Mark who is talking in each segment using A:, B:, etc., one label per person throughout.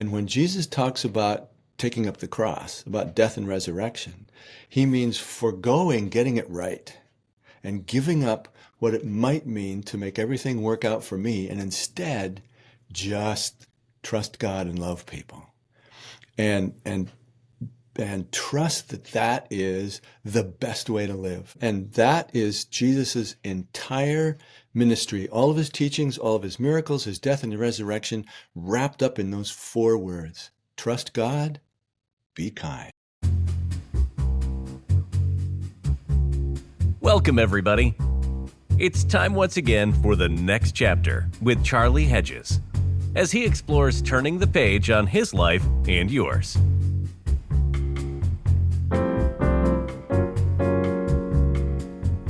A: And when Jesus talks about taking up the cross, about death and resurrection, he means foregoing getting it right and giving up what it might mean to make everything work out for me and instead just trust God and love people. And trust that that is the best way to live. And that is Jesus's entire ministry, all of his teachings, all of his miracles, his death and the resurrection, wrapped up in those four words. Trust God, be kind.
B: Welcome, everybody. It's time once again for the next chapter with Charlie Hedges, as he explores turning the page on his life and yours.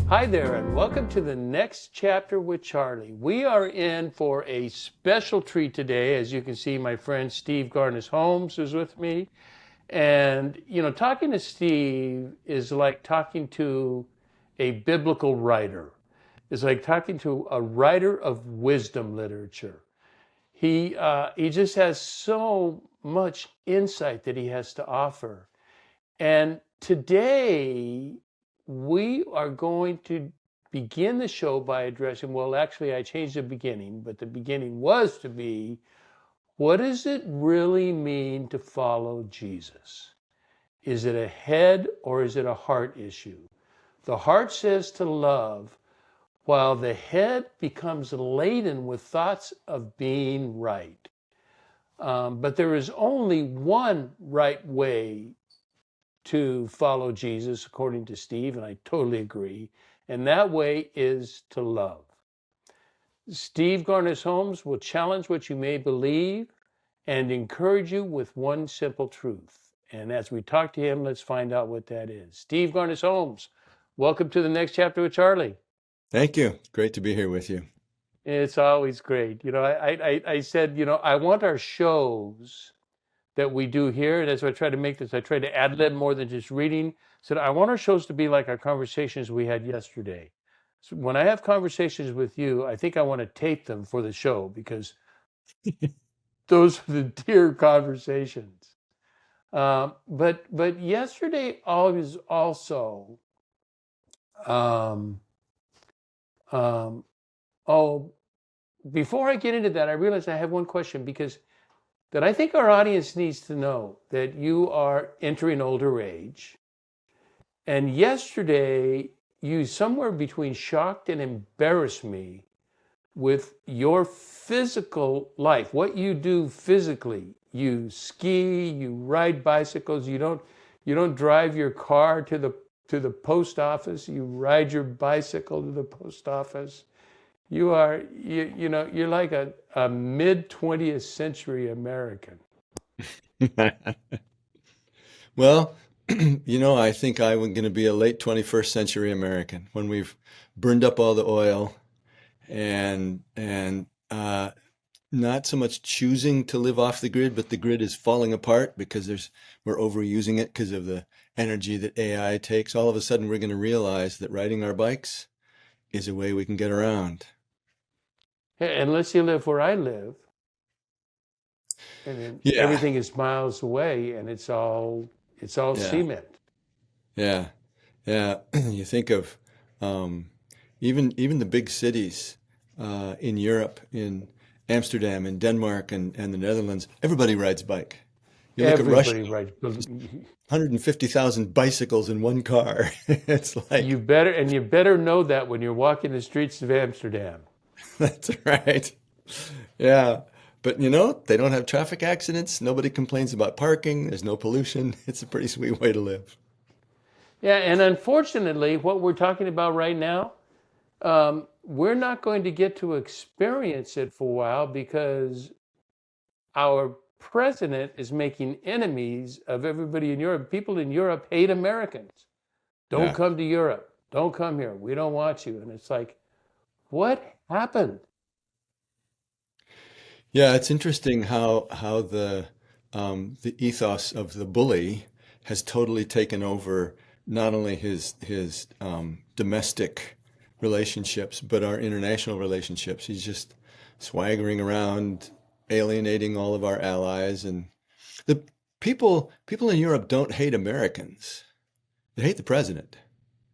C: Hi there, and welcome to the next chapter with Charlie. We are in for a special treat today. As you can see, my friend Steve Garnas-Holmes is with me. And, talking to Steve is like talking to a biblical writer. It's like talking to a writer of wisdom literature. He just has so much insight that he has to offer. And today, we are going to begin the show by addressing, well, actually, I changed the beginning, but the beginning was to be, what does it really mean to follow Jesus? Is it a head or is it a heart issue? The heart says to love, while the head becomes laden with thoughts of being right. But there is only one right way to follow Jesus, according to Steve, and I totally agree. And that way is to love. Steve Garnas-Holmes will challenge what you may believe and encourage you with one simple truth. And as we talk to him, let's find out what that is. Steve Garnas-Holmes, welcome to the next chapter with Charlie.
A: Thank you. Great to be here with you.
C: It's always great. I said, I want our shows that we do here, and as I try to make this, I try to ad-lib more than just reading. So I want our shows to be like our conversations we had yesterday. So when I have conversations with you, I think I want to tape them for the show because those are the dear conversations. But yesterday always also, before I get into that, I realized I have one question that I think our audience needs to know, that you are entering older age. And yesterday, you somewhere between shocked and embarrassed me with your physical life, what you do physically. You ski, you ride bicycles, you don't drive your car to the post office, you ride your bicycle to the post office. You're like a mid-20th century American.
A: Well, I think I'm going to be a late 21st century American when we've burned up all the oil and not so much choosing to live off the grid, but the grid is falling apart because we're overusing it because of the energy that AI takes. All of a sudden, we're going to realize that riding our bikes is a way we can get around.
C: Unless you live where I live, and then everything is miles away, and it's all cement.
A: Yeah, yeah. You think of even the big cities in Europe, in Amsterdam, in Denmark, and the Netherlands. Everybody rides bike. You look at Russia,
C: Rides.
A: 150,000 bicycles in one car. It's like
C: You better know that when you're walking the streets of Amsterdam.
A: That's right. Yeah. But they don't have traffic accidents. Nobody complains about parking. There's no pollution. It's a pretty sweet way to live.
C: Yeah, and unfortunately, what we're talking about right now, we're not going to get to experience it for a while because our president is making enemies of everybody in Europe. People in Europe hate Americans. Don't come to Europe. Don't come here. We don't want you. And it's like, what happened?
A: Yeah, it's interesting how the ethos of the bully has totally taken over not only his domestic relationships but our international relationships. He's just swaggering around alienating all of our allies. And the people in Europe don't hate Americans. They hate the president.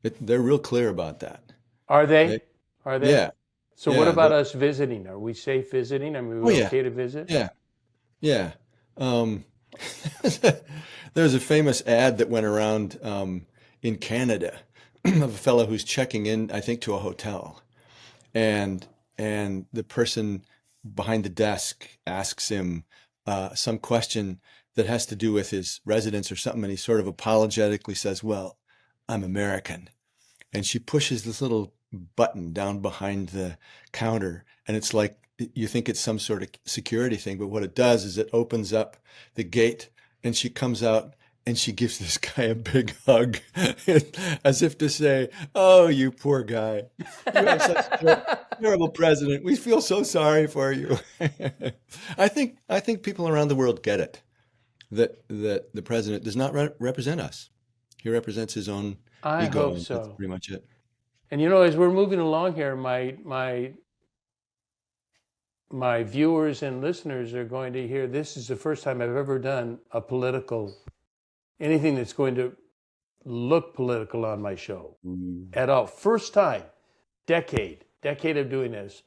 A: They're real clear about that.
C: Are they?
A: They-
C: Are they?
A: yeah,
C: So what
A: yeah.
C: about us visiting? Are we safe visiting? I mean, are
A: Oh
C: we
A: yeah,
C: okay to visit?
A: yeah, yeah. Um, there's a famous ad that went around in Canada of a fellow who's checking in, I think, to a hotel, and the person behind the desk asks him some question that has to do with his residence or something, and he sort of apologetically says, "Well, I'm American." And she pushes this little button down behind the counter, and it's like you think it's some sort of security thing, but what it does is it opens up the gate, and she comes out and she gives this guy a big hug, as if to say, "Oh, you poor guy, you have such a terrible president. We feel so sorry for you." I think people around the world get it, that the president does not represent us. He represents his own
C: I
A: ego,
C: hope
A: and that's
C: so.
A: pretty much it.
C: And as we're moving along here, my viewers and listeners are going to hear this is the first time I've ever done anything that's going to look political on my show at all. First time, decade of doing this.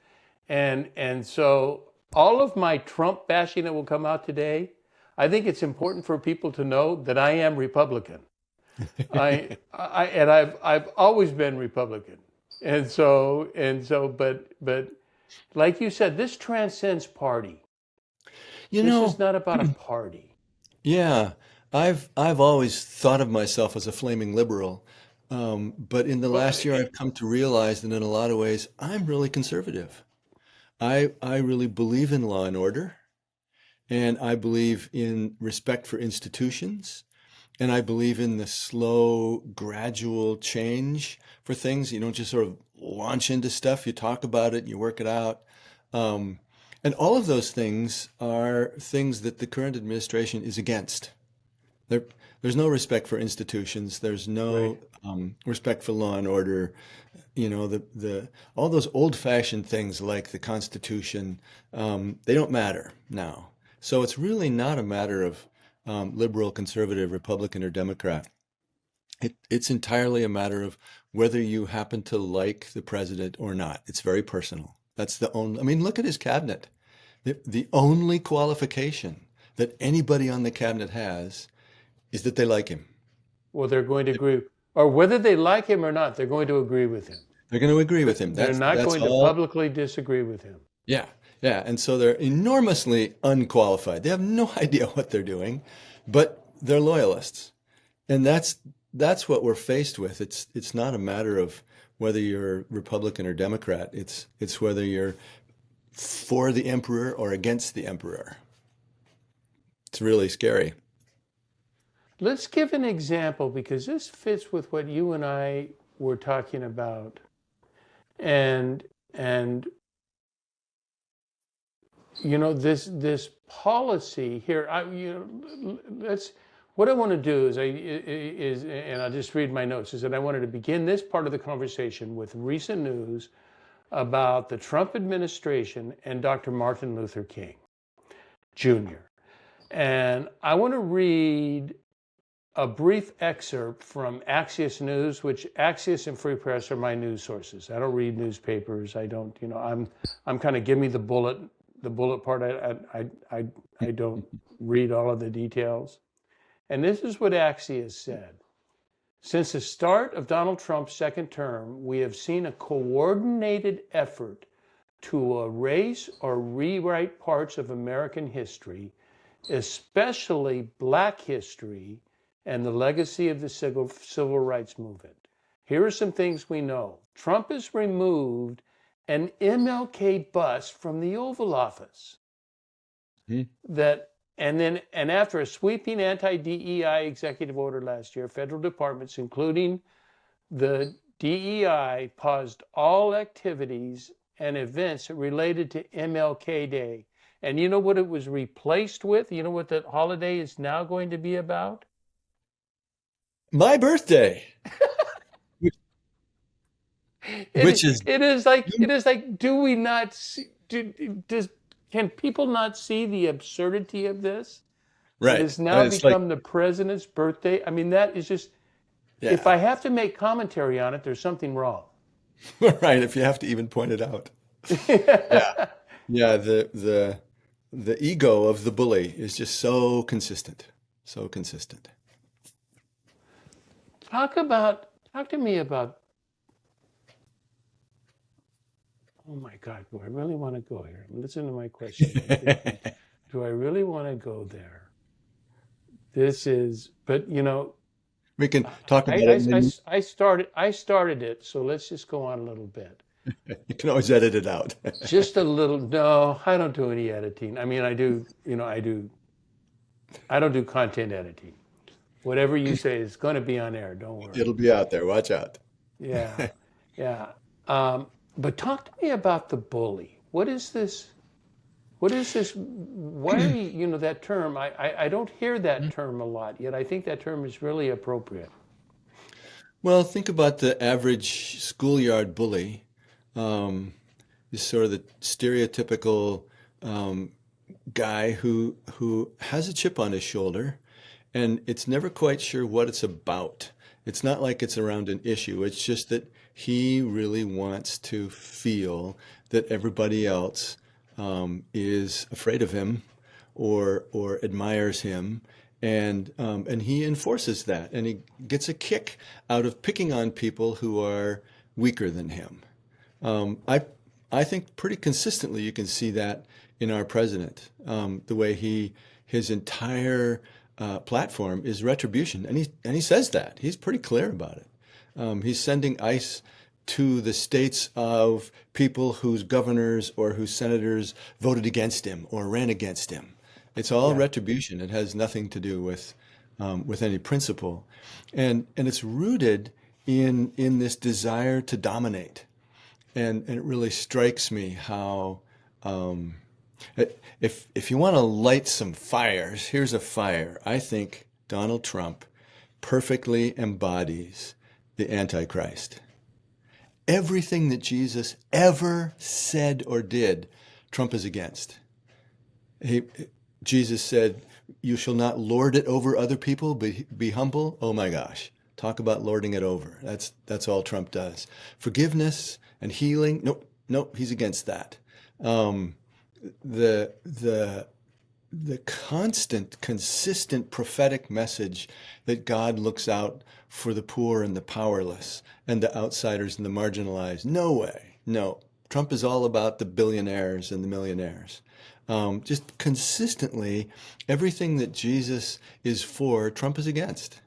C: And so all of my Trump bashing that will come out today, I think it's important for people to know that I am Republican. I've always been Republican. But like you said, this transcends party.
A: You
C: This
A: know,
C: is not about a party.
A: yeah, I've always thought of myself as a flaming liberal, but in the
C: Well,
A: last year, I've come to realize that in a lot of ways, I'm really conservative. I really believe in law and order, and I believe in respect for institutions, and I believe in the slow, gradual change for things. You don't just sort of launch into stuff. You talk about it, you work it out. Um, and all of those things are things that the current administration is against. There, there's no respect for institutions. There's
C: right.
A: no respect for law and order. The all those old-fashioned things like the Constitution, they don't matter now. So it's really not a matter of liberal, conservative, Republican, or Democrat. It's entirely a matter of whether you happen to like the president or not. It's very personal. That's the only, I mean, look at his cabinet. The only qualification that anybody on the cabinet has is that they like him.
C: Well, they're going to agree, or whether they like him or not, they're going to agree with him.
A: They're going to agree with him.
C: They're not
A: That's
C: going to
A: all.
C: publicly disagree with him.
A: Yeah, yeah. And so they're enormously unqualified. They have no idea what they're doing, but they're loyalists. And that's what we're faced with. It's not a matter of whether you're Republican or Democrat. It's whether you're for the emperor or against the emperor. It's really scary.
C: Let's give an example because this fits with what you and I were talking about. And this policy here, what I want to do is and I'll just read my notes, is that I wanted to begin this part of the conversation with recent news about the Trump administration and Dr. Martin Luther King Jr. And I want to read a brief excerpt from Axios News, which Axios and Free Press are my news sources. I don't read newspapers. I don't, I'm kind of give me the bullet part. I don't read all of the details. And this is what Axios said. Since the start of Donald Trump's second term, we have seen a coordinated effort to erase or rewrite parts of American history, especially Black history, and the legacy of the civil rights movement. Here are some things we know. Trump has removed an MLK bust from the Oval Office. And after a sweeping anti-DEI executive order last year, federal departments, including the DEI, paused all activities and events related to MLK Day. And you know what it was replaced with? You know what the holiday is now going to be about?
A: My birthday, which is
C: it is like do we not see, does Can people not see the absurdity of this? It
A: Right.
C: has now
A: It's like,
C: become the president's birthday. I mean, that is just, if
A: yeah,
C: I have to make commentary on it, there's something wrong.
A: right. If you have to even point it out. Yeah. Yeah. The ego of the bully is just so consistent. So consistent.
C: Talk to me about, oh my God, do I really want to go here? Listen to my question. I'm thinking, do I really want to go there? But
A: We can talk about
C: I,
A: it, and
C: I,
A: then
C: I started it, so let's just go on a little bit.
A: you can always edit it out.
C: Just a little, no, I don't do any editing. I mean, I don't do content editing. Whatever you say is going to be on air. Don't worry.
A: It'll be out there. Watch out.
C: Yeah, yeah. But talk to me about the bully. What is this? What is this? Why are that term? I don't hear that term a lot, yet I think that term is really appropriate.
A: Well, think about the average schoolyard bully. Is sort of the stereotypical guy who has a chip on his shoulder, and it's never quite sure what it's about. It's not like it's around an issue. It's just that he really wants to feel that everybody else is afraid of him or admires him, and he enforces that, and he gets a kick out of picking on people who are weaker than him. I think pretty consistently you can see that in our president, the way his entire platform is retribution, and he says that he's pretty clear about it. He's sending ICE to the states of people whose governors or whose senators voted against him or ran against him. It's all
C: Yeah.
A: retribution. It has nothing to do with any principle, and it's rooted in this desire to dominate. And it really strikes me how if you want to light some fires, here's a fire. I think Donald Trump perfectly embodies the Antichrist. Everything that Jesus ever said or did, Trump is against. He, Jesus said, "You shall not lord it over other people, be humble." Oh my gosh. Talk about lording it over. That's all Trump does. Forgiveness and healing. Nope, he's against that. The constant, consistent prophetic message that God looks out for the poor and the powerless and the outsiders and the marginalized. No way. No. Trump is all about the billionaires and the millionaires. Just consistently, everything that Jesus is for, Trump is against.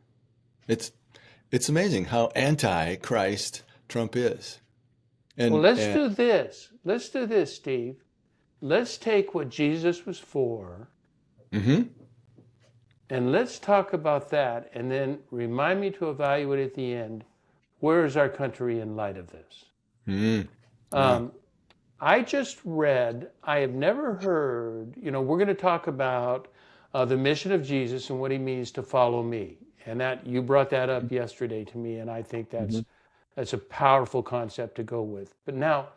A: It's amazing how anti-Christ Trump is.
C: Well,
A: And,
C: let's
A: and
C: do this. Let's do this, Steve. Let's take what Jesus was for
A: mhm.
C: and let's talk about that, and then remind me to evaluate at the end, where is our country in light of this?
A: Mm, yeah.
C: Um, I just read, I have never heard, we're going to talk about the mission of Jesus and what he means to follow me. And that you brought that up yesterday to me, and I think
A: Mhm.
C: that's a powerful concept to go with. But now,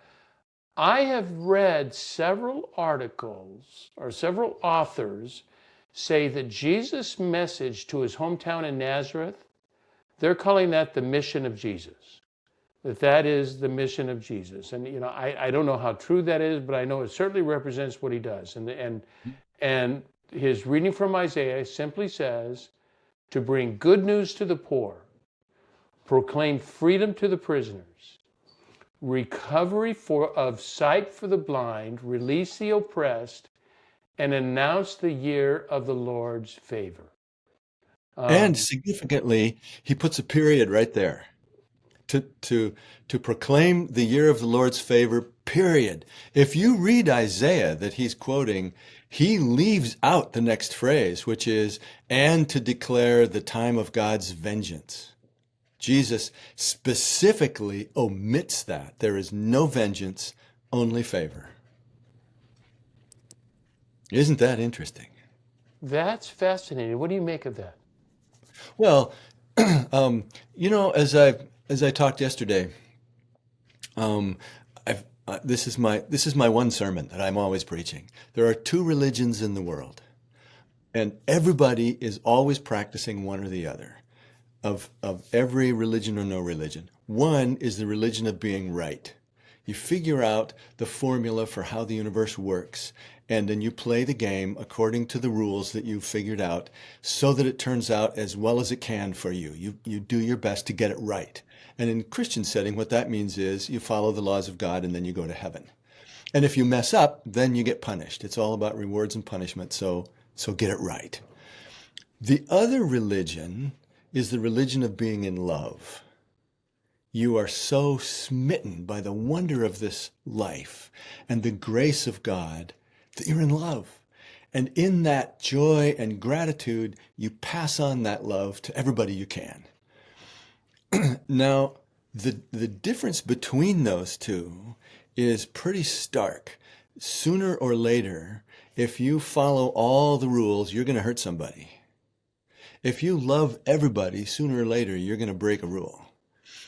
C: I have read several articles or several authors say that Jesus' message to his hometown in Nazareth, they're calling that the mission of Jesus. That is the mission of Jesus. And I don't know how true that is, but I know it certainly represents what he does. And his reading from Isaiah simply says, to bring good news to the poor, proclaim freedom to the prisoners, recovery of sight for the blind, release the oppressed, and announce the year of the Lord's favor.
A: And
C: Um,
A: significantly, he puts a period right there to proclaim the year of the Lord's favor, period. If you read Isaiah that he's quoting, he leaves out the next phrase, which is, and to declare the time of God's vengeance. Jesus specifically omits that. There is no vengeance, only favor. Isn't that interesting?
C: that's fascinating. What do you make of that?
A: Well, as I talked yesterday, um, this is my one sermon that I'm always preaching. There are two religions in the world, and everybody is always practicing one or the other, of every religion or no religion. One is the religion of being right. You figure out the formula for how the universe works, and then you play the game according to the rules that you've figured out so that it turns out as well as it can for you. You do your best to get it right. And in Christian setting, what that means is you follow the laws of God and then you go to heaven. And if you mess up, then you get punished. It's all about rewards and punishment, so get it right. The other religion is the religion of being in love. You are so smitten by the wonder of this life and the grace of God that you're in love. And in that joy and gratitude, you pass on that love to everybody you can. Now, the difference between those two is pretty stark. Sooner or later, if you follow all the rules, you're going to hurt somebody. If you love everybody, sooner or later, you're going to break a rule.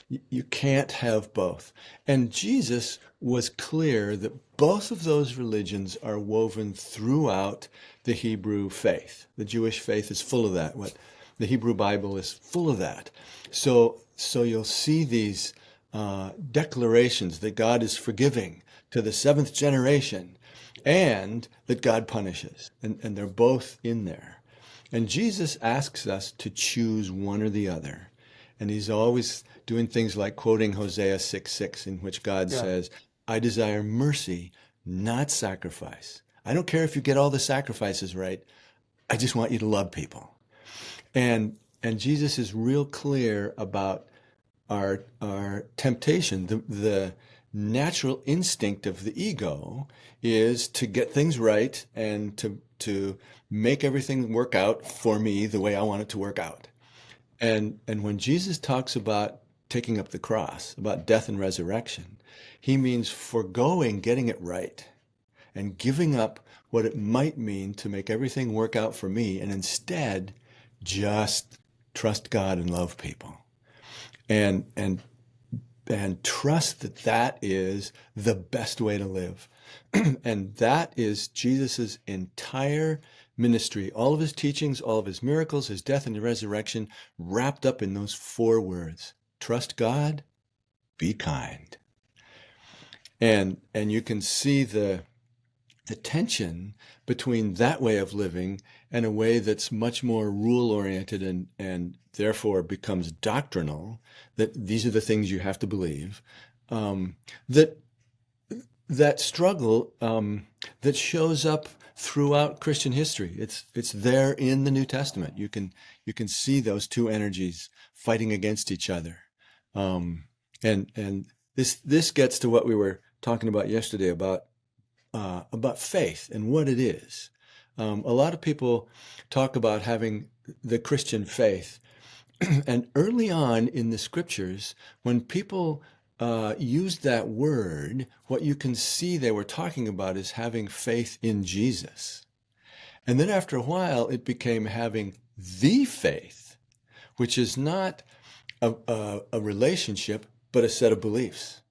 A: You can't have both. And Jesus was clear that both of those religions are woven throughout the Hebrew faith. The Jewish faith is full of that. What the Hebrew Bible is full of that. So you'll see these declarations that God is forgiving to the seventh generation and that God punishes. And they're both in there. And Jesus asks us to choose one or the other. And he's always doing things like quoting Hosea 6:6, in which God says, I desire mercy, not sacrifice. I don't care if you get all the sacrifices right. I just want you to love people. And Jesus is real clear about our temptation. The natural instinct of the ego is to get things right and to make everything work out for me the way I want it to work out. And when Jesus talks about taking up the cross, about death and resurrection, he means foregoing getting it right and giving up what it might mean to make everything work out for me, and instead just trust God and love people. And trust that that is the best way to live. And that is Jesus's entire ministry, all of his teachings, all of his miracles, his death and the resurrection, wrapped up in those four words: trust God, be kind. And you can see the tension between that way of living and a way that's much more rule-oriented and therefore becomes doctrinal, that these are the things you have to believe, that struggle that shows up throughout Christian history. It's there in the New Testament. You can see those two energies fighting against each other. And this gets to what we were talking about yesterday about faith and what it is. A lot of people talk about having the Christian faith. And early on in the scriptures, when people used that word, what you can see they were talking about is having faith in Jesus. And then after a while, it became having the faith, which is not a relationship, but a set of beliefs,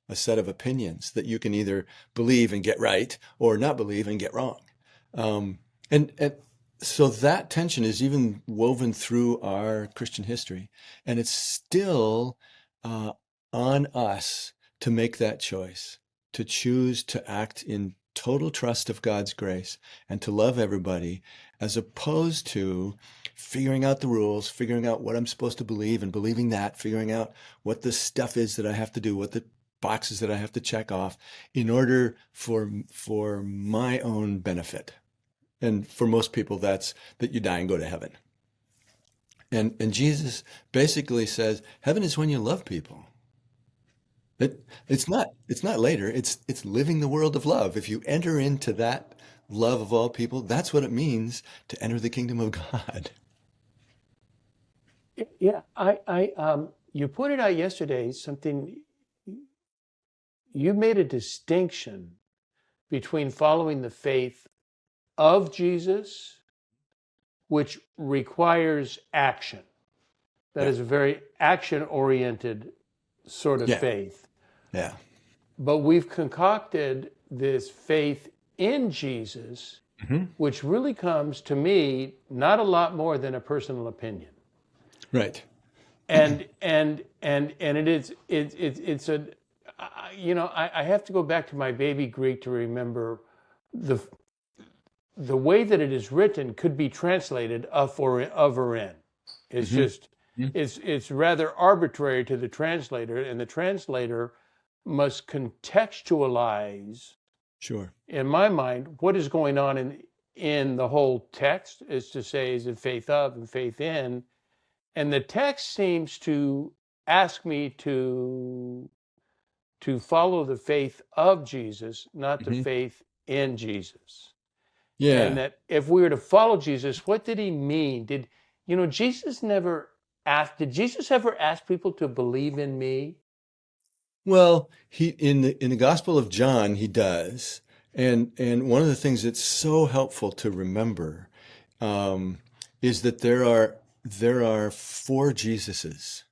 A: a set of opinions that you can either believe and get right or not believe and get wrong. And so that tension is even woven through our Christian history. And it's still on us to make that choice, to choose to act in total trust of God's grace and to love everybody, as opposed to figuring out the rules, figuring out what I'm supposed to believe and believing that, figuring out what the stuff is that I have to do, what the boxes that I have to check off in order for my own benefit. And for most people, that's that you die and go to heaven. And Jesus basically says, heaven is when you love people. It's not later. It's living the world of love. If you enter into that love of all people, that's what it means to enter the kingdom of God.
C: Yeah, I you pointed out yesterday something. You made a distinction between following the faith of Jesus, which requires action. That is a very action-oriented sort of faith.
A: Yeah.
C: but we've concocted this faith in Jesus, which really comes to me not a lot more than a personal opinion.
A: Right.
C: And it is it's a I have to go back to my baby Greek to remember the way that it is written could be translated of or in. It's just it's rather arbitrary to the translator, and the translator must contextualize,
A: Sure.
C: in my mind, what is going on in the whole text. Is to say, is it faith of and faith in? And the text seems to ask me to follow the faith of Jesus, not the faith in Jesus.
A: Yeah.
C: And that if we were to follow Jesus, what did he mean? Did Jesus ever ask people to believe in me?
A: Well, he in the Gospel of John, he does. And one of the things that's so helpful to remember is that there are four Jesuses.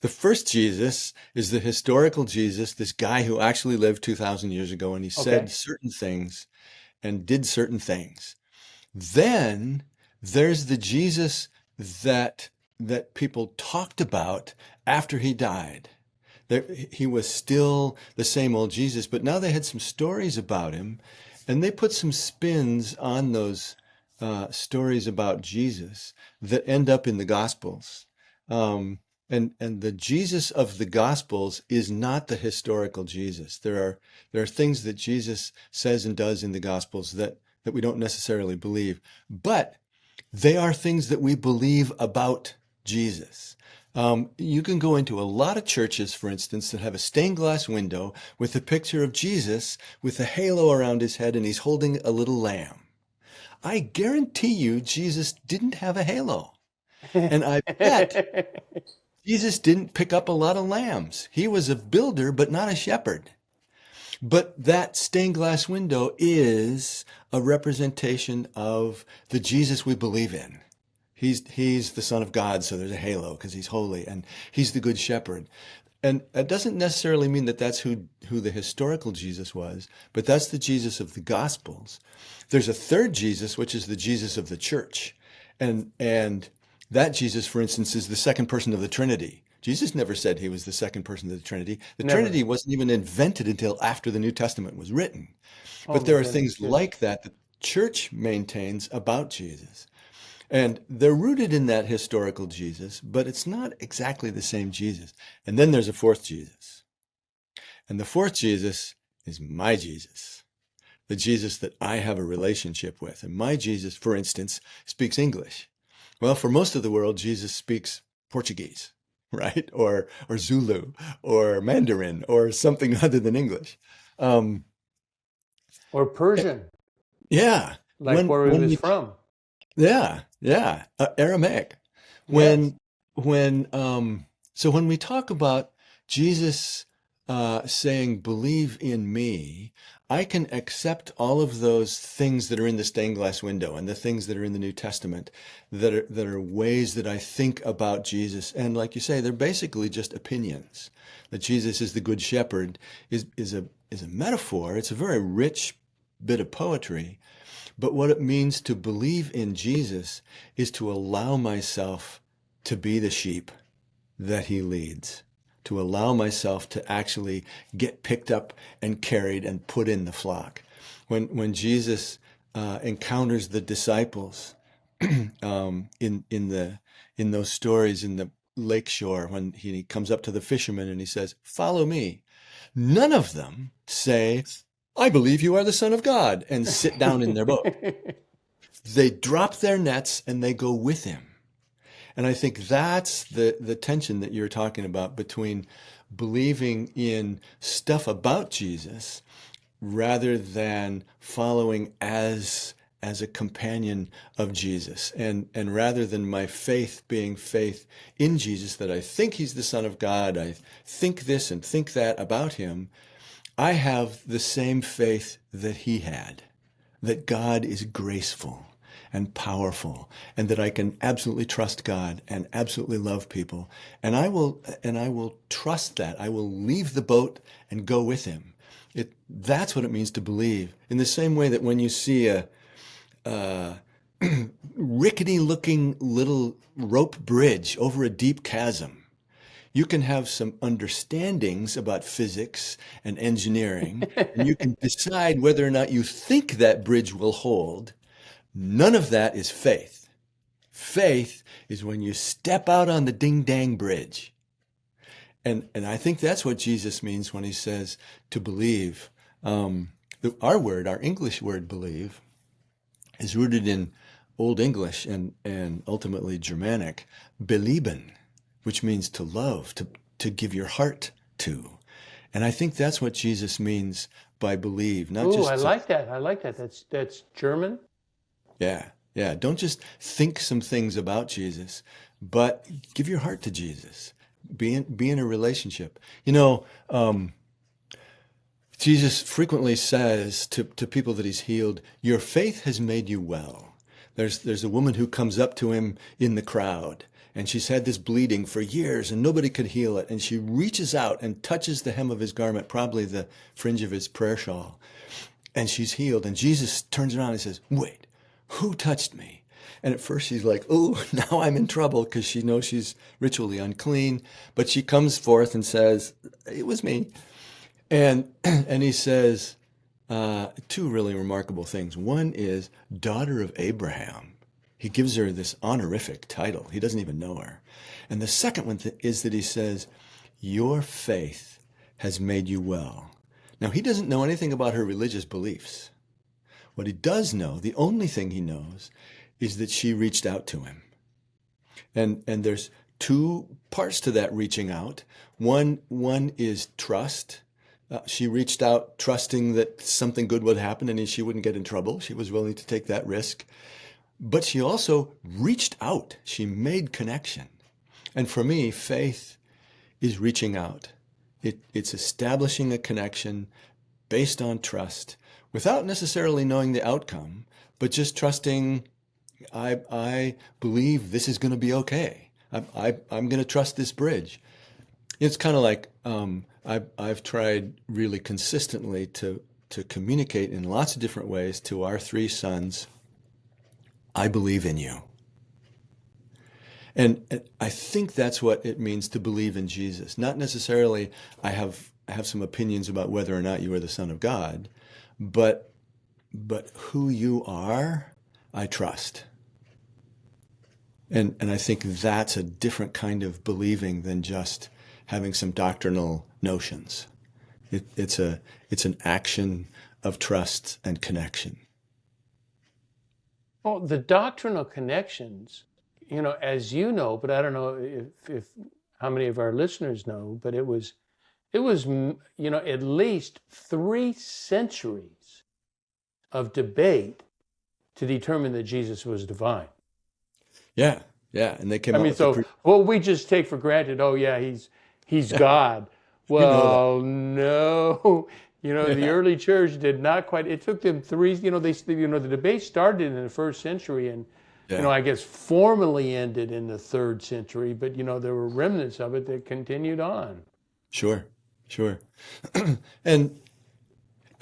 A: The first Jesus is the historical Jesus, this guy who actually lived 2,000 years ago, and he said certain things and did certain things. Then there's the Jesus that people talked about after he died. He was still the same old Jesus, but now they had some stories about him, and they put some spins on those stories about Jesus that end up in the Gospels. And the Jesus of the Gospels is not the historical Jesus. There are things that Jesus says and does in the Gospels that we don't necessarily believe, but they are things that we believe about Jesus. You can go into a lot of churches, for instance, that have a stained glass window with a picture of Jesus with a halo around his head, and he's holding a little lamb. I guarantee you Jesus didn't have a halo. And I bet Jesus didn't pick up a lot of lambs. He was a builder, but not a shepherd. But that stained glass window is a representation of the Jesus we believe in. He's the Son of God, so there's a halo because he's holy, and he's the Good Shepherd. And that doesn't necessarily mean that that's who the historical Jesus was, but that's the Jesus of the Gospels. There's a third Jesus, which is the Jesus of the church. And that Jesus, for instance, is the second person of the Trinity. Jesus never said he was the second person of the Trinity. The Trinity wasn't even invented until after the New Testament was written. But there are things like that the church maintains about Jesus. And they're rooted in that historical Jesus, but it's not exactly the same Jesus. And then there's a fourth Jesus. And the fourth Jesus is my Jesus, the Jesus that I have a relationship with. And my Jesus, for instance, speaks English. Well, for most of the world, Jesus speaks Portuguese, right? Or Zulu, or Mandarin, or something other than English.
C: Or Persian.
A: Yeah.
C: Like where he was from.
A: Yeah, Aramaic. So when we talk about Jesus saying, "Believe in me," I can accept all of those things that are in the stained glass window and the things that are in the New Testament that are ways that I think about Jesus. And like you say, they're basically just opinions. That Jesus is the Good Shepherd is a metaphor. It's a very rich bit of poetry. But what it means to believe in Jesus is to allow myself to be the sheep that he leads, to allow myself to actually get picked up and carried and put in the flock. When Jesus encounters the disciples in those stories in the lakeshore, when he comes up to the fishermen and he says, "Follow me," none of them say, "I believe you are the Son of God," and sit down in their boat. They drop their nets and they go with him. And I think that's the tension that you're talking about between believing in stuff about Jesus rather than following as a companion of Jesus. And rather than my faith being faith in Jesus, that I think he's the Son of God, I think this and think that about him, I have the same faith that he had, that God is graceful and powerful, and that I can absolutely trust God and absolutely love people. And I will trust that. I will leave the boat and go with him. That's what it means to believe. In the same way that when you see a rickety looking little rope bridge over a deep chasm, you can have some understandings about physics and engineering, and you can decide whether or not you think that bridge will hold. None of that is faith. Faith is when you step out on the ding-dang bridge. And I think that's what Jesus means when he says to believe. Our English word believe, is rooted in Old English and ultimately Germanic, belieben, which means to love, to give your heart to. And I think that's what Jesus means by believe. Not just
C: I like that. I like that. That's German.
A: Yeah. Don't just think some things about Jesus, but give your heart to Jesus. Be in a relationship. Jesus frequently says to people that he's healed, your faith has made you well. There's a woman who comes up to him in the crowd, and she's had this bleeding for years, and nobody could heal it. And she reaches out and touches the hem of his garment, probably the fringe of his prayer shawl, and she's healed. And Jesus turns around and says, wait, who touched me? And at first she's like, oh, now I'm in trouble, because she knows she's ritually unclean. But she comes forth and says, it was me. And he says two really remarkable things. One is daughter of Abraham. He gives her this honorific title. He doesn't even know her. And the second one is that he says, your faith has made you well. Now, he doesn't know anything about her religious beliefs. What he does know, the only thing he knows, is that she reached out to him. And there's two parts to that reaching out. One is trust. She reached out trusting that something good would happen and she wouldn't get in trouble. She was willing to take that risk. But she also reached out. She made connection. And for me, faith is reaching out. It's establishing a connection based on trust without necessarily knowing the outcome, but just trusting, I believe this is going to be okay. I'm going to trust this bridge. It's kind of like I've tried really consistently to communicate in lots of different ways to our three sons, I believe in you. And I think that's what it means to believe in Jesus. Not necessarily I have some opinions about whether or not you are the Son of God, but who you are, I trust. And I think that's a different kind of believing than just having some doctrinal notions. It's an action of trust and connection.
C: Well, the doctrinal connections, as you know, but I don't know if how many of our listeners know, but it was at least 3 centuries of debate to determine that Jesus was divine.
A: Yeah, and they came up with
C: what we just take for granted, oh yeah, he's God. Well, no. The early church did not quite. It took them 3. The debate started in the 1st century, and I guess formally ended in the 3rd century. But there were remnants of it that continued on.
A: Sure. And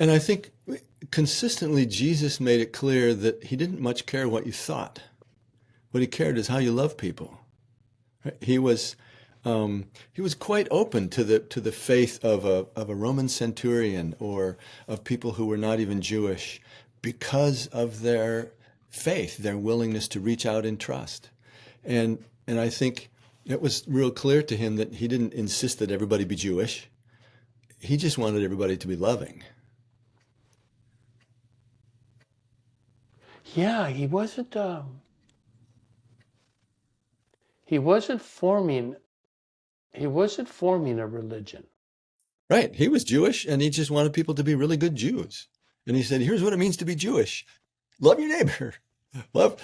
A: I think consistently Jesus made it clear that he didn't much care what you thought. What he cared is how you love people. He was quite open to the faith of a Roman centurion or of people who were not even Jewish because of their faith, their willingness to reach out in trust. And I think it was real clear to him that he didn't insist that everybody be Jewish. He just wanted everybody to be loving.
C: Yeah, he wasn't forming a religion.
A: Right. He was Jewish, and he just wanted people to be really good Jews. And he said, here's what it means to be Jewish. Love your neighbor. Love,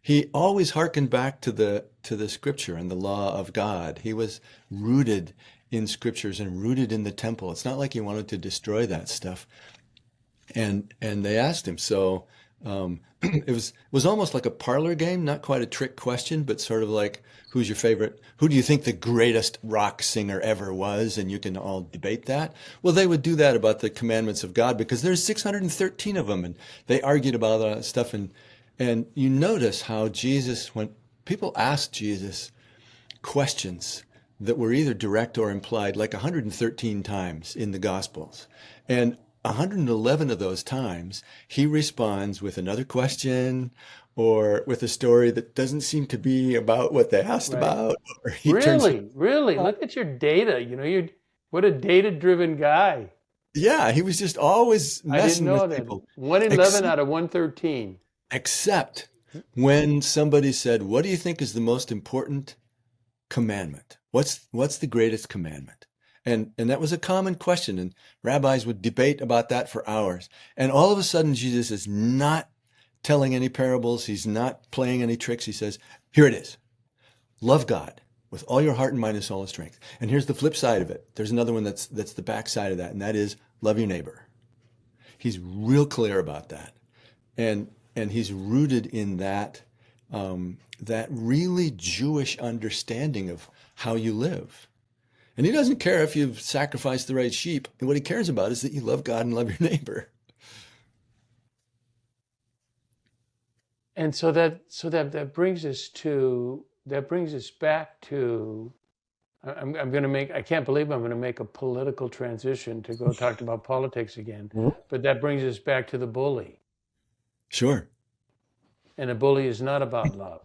A: he always hearkened back to the scripture and the law of God. He was rooted in scriptures and rooted in the temple. It's not like he wanted to destroy that stuff. And they asked him, so It was almost like a parlor game, not quite a trick question, but sort of like, who's your favorite? Who do you think the greatest rock singer ever was? And you can all debate that. Well, they would do that about the commandments of God because there's 613 of them, and they argued about all that stuff. And you notice how Jesus, when people asked Jesus questions that were either direct or implied, like 113 times in the Gospels. And 111 of those times, he responds with another question or with a story that doesn't seem to be about what they asked
C: Right.
A: about. Or he turns,
C: Really? Look at your data. You what a data-driven guy.
A: yeah, he was just always
C: I didn't
A: messing
C: know
A: with
C: that.
A: people.
C: 111
A: Except,
C: out of 113.
A: except when somebody said, what do you think is the most important commandment? What's the greatest commandment? And that was a common question, and rabbis would debate about that for hours. And all of a sudden, Jesus is not telling any parables. He's not playing any tricks. He says, here it is. Love God with all your heart and mind and soul and strength. And here's the flip side of it. There's another one that's the back side of that, and that is love your neighbor. He's real clear about that. And he's rooted in that that really Jewish understanding of how you live. And he doesn't care if you've sacrificed the right sheep. And what he cares about is that you love God and love your neighbor.
C: And that brings us back to I'm going to make I can't believe I'm going to make a political transition to go talk about politics again. But that brings us back to the bully.
A: Sure.
C: And a bully is not about love.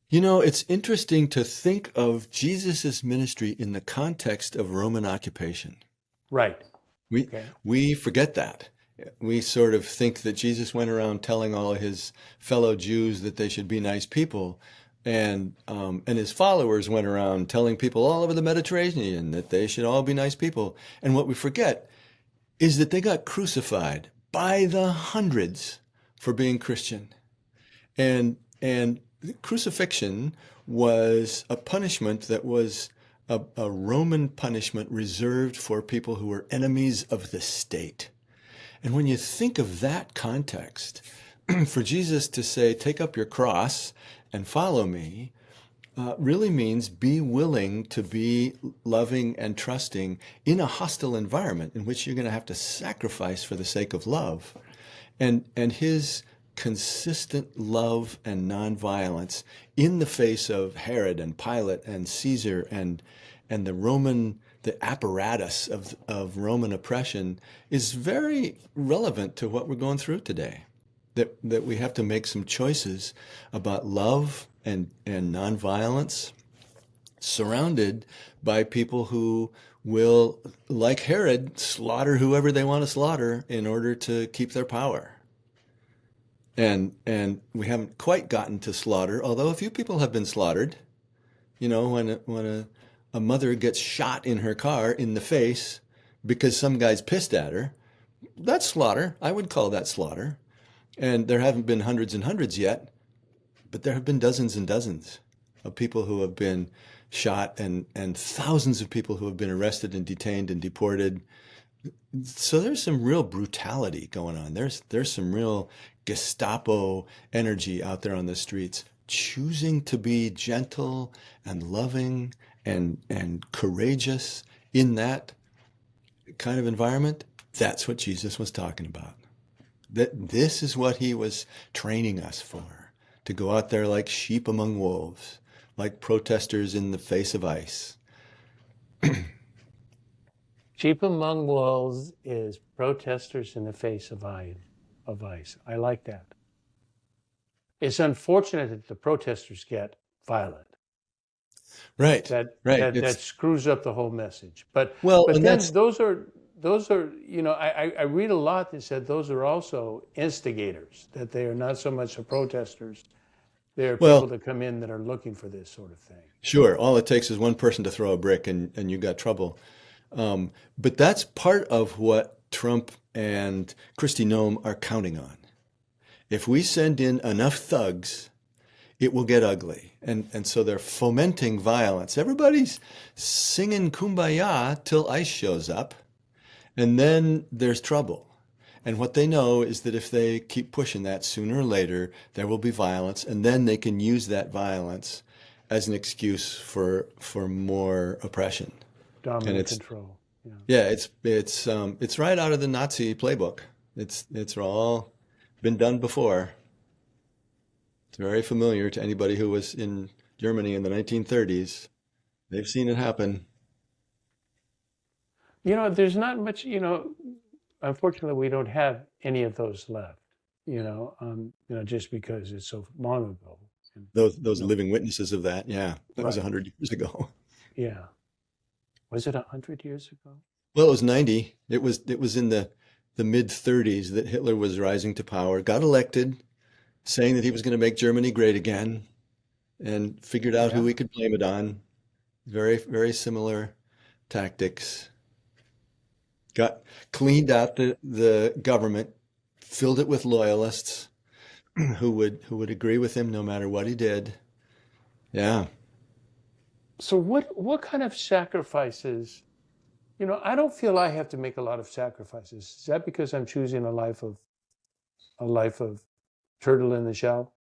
A: You know, it's interesting to think of Jesus's ministry in the context of Roman occupation.
C: Right.
A: We
C: Okay.
A: we forget that. We sort of think that Jesus went around telling all his fellow Jews that they should be nice people, and his followers went around telling people all over the Mediterranean that they should all be nice people. And what we forget is that they got crucified by the hundreds for being Christian. And crucifixion was a punishment that was a Roman punishment reserved for people who were enemies of the state. And when you think of that context, for Jesus to say, take up your cross and follow me, really means be willing to be loving and trusting in a hostile environment in which you're going to have to sacrifice for the sake of love. And his consistent love and nonviolence in the face of Herod and Pilate and Caesar and the apparatus of Roman oppression is very relevant to what we're going through today. That we have to make some choices about love and nonviolence, surrounded by people who will, like Herod, slaughter whoever they want to slaughter in order to keep their power. And we haven't quite gotten to slaughter, although a few people have been slaughtered. You know, when a mother gets shot in her car in the face because some guy's pissed at her, that's slaughter. I would call that slaughter. And there haven't been hundreds and hundreds yet, but there have been dozens and dozens of people who have been shot and thousands of people who have been arrested and detained and deported. So there's some real brutality going on. There's some real Gestapo energy out there on the streets, choosing to be gentle and loving and courageous in that kind of environment. That's what Jesus was talking about. That this is what he was training us for, to go out there like sheep among wolves, like protesters in the face of ice.
C: Sheep among wolves is protesters in the face of ice. I like that. It's unfortunate that the protesters get violent.
A: Right.
C: That screws up the whole message. But
A: And
C: then those are I read a lot that said those are also instigators, that they are not so much the protesters. They are people that come in that are looking for this sort of thing.
A: Sure. All it takes is one person to throw a brick and you got trouble. But that's part of what Trump and Kristi Noem are counting on. If we send in enough thugs, it will get ugly. And so they're fomenting violence. Everybody's singing Kumbaya till ICE shows up, and then there's trouble. And what they know is that if they keep pushing that, sooner or later, there will be violence, and then they can use that violence as an excuse for more oppression. And
C: Dominant
A: it's
C: control. Yeah.
A: yeah, it's right out of the Nazi playbook. It's all been done before. It's very familiar to anybody who was in Germany in the 1930s. They've seen it happen.
C: There's not much, unfortunately, we don't have any of those left, just because it's so long ago. And,
A: Those living witnesses of that, yeah, that was
C: right.
A: 100 years ago.
C: Yeah. Was it 100 years ago?
A: Well, it was 90. It was in the mid 30s that Hitler was rising to power, got elected, saying that he was going to make Germany great again, and figured out who
C: Yeah.
A: we could blame it on. Very, very similar tactics. Got cleaned out the government, filled it with loyalists who would agree with him no matter what he did. Yeah.
C: So what kind of sacrifices, I don't feel I have to make a lot of sacrifices. Is that because I'm choosing a life of turtle in the shell?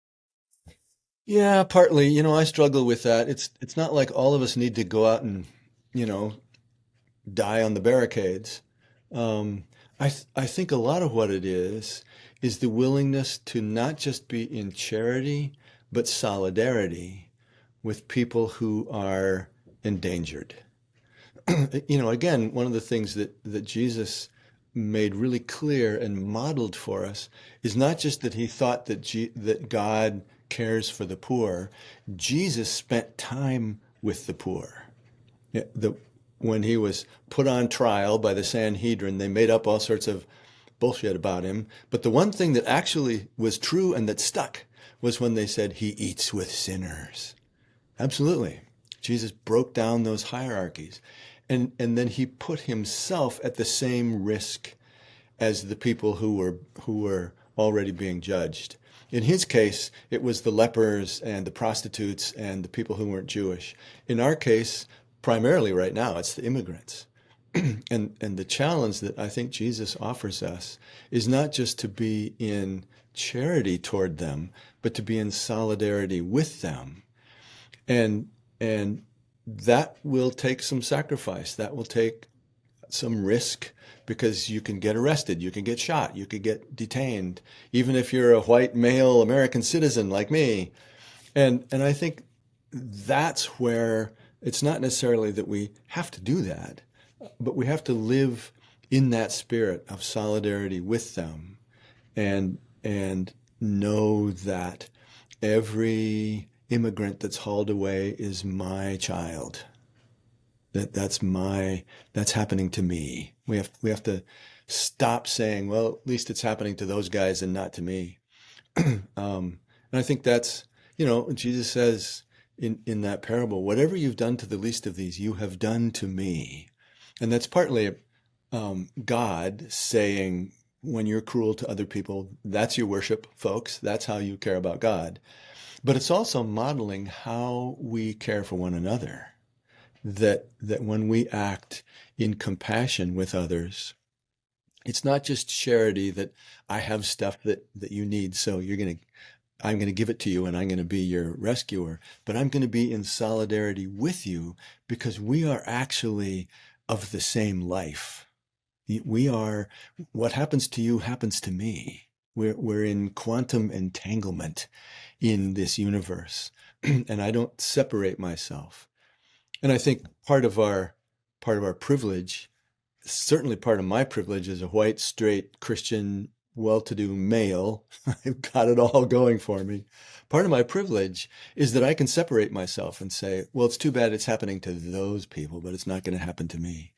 A: Yeah, partly. I struggle with that. It's not like all of us need to go out and, you know, die on the barricades. I think a lot of what it is the willingness to not just be in charity, but solidarity with people who are endangered. Again, one of the things that Jesus made really clear and modeled for us is not just that he thought that God cares for the poor. Jesus spent time with the poor. Yeah, when he was put on trial by the Sanhedrin, they made up all sorts of bullshit about him. But the one thing that actually was true and that stuck was when they said he eats with sinners. Absolutely. Jesus broke down those hierarchies. And then he put himself at the same risk as the people who were already being judged. In his case, it was the lepers and the prostitutes and the people who weren't Jewish. In our case, primarily right now, it's the immigrants. And the challenge that I think Jesus offers us is not just to be in charity toward them, but to be in solidarity with them. And that will take some sacrifice. That will take some risk because you can get arrested, you can get shot, you could get detained, even if you're a white male American citizen like me. And I think that's where it's not necessarily that we have to do that, but we have to live in that spirit of solidarity with them and know that every immigrant that's hauled away is my child. That's happening to me. We have to stop saying, well, at least it's happening to those guys and not to me. And I think that's, Jesus says in that parable, whatever you've done to the least of these, you have done to me. And that's partly God saying, when you're cruel to other people, that's your worship, folks. That's how you care about God. But it's also modeling how we care for one another. That when we act in compassion with others, it's not just charity that I have stuff that you need, so I'm gonna give it to you and I'm gonna be your rescuer, but I'm gonna be in solidarity with you because we are actually of the same life. We are, what happens to you happens to me. We're in quantum entanglement in this universe, and I don't separate myself. And I think part of our privilege, certainly part of my privilege as a white, straight, Christian, well-to-do male, I've got it all going for me. Part of my privilege is that I can separate myself and say, well, it's too bad it's happening to those people, but it's not going to happen to me.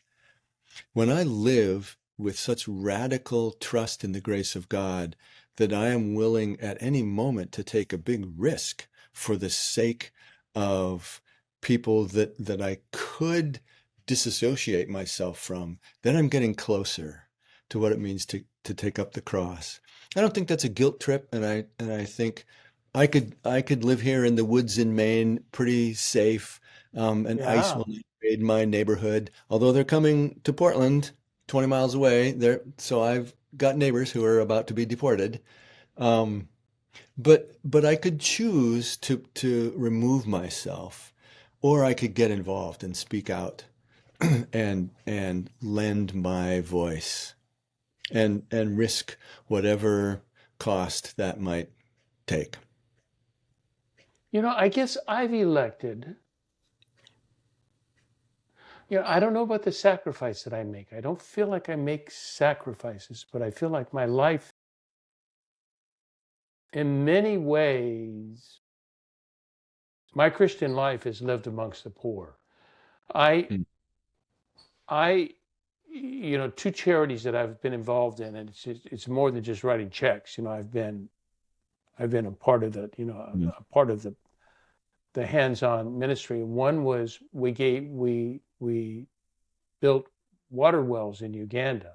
A: When I live with such radical trust in the grace of God that I am willing at any moment to take a big risk for the sake of people that I could disassociate myself from, then I'm getting closer to what it means to take up the cross. I don't think that's a guilt trip, and I think I could live here in the woods in Maine pretty safe, and ice
C: Yeah.
A: will not invade my neighborhood. Although they're coming to Portland, 20 miles away, so got neighbors who are about to be deported. Um, but I could choose to remove myself, or I could get involved and speak out and lend my voice and risk whatever cost that might take.
C: I guess I've elected, I don't know about the sacrifice that I make. I don't feel like I make sacrifices, but I feel like my life, in many ways, my Christian life is lived amongst the poor. I,
A: Mm.
C: I, two charities that I've been involved in, and it's more than just writing checks. I've been a part of the,
A: Mm.
C: a part of the hands-on ministry. One was we built water wells in Uganda.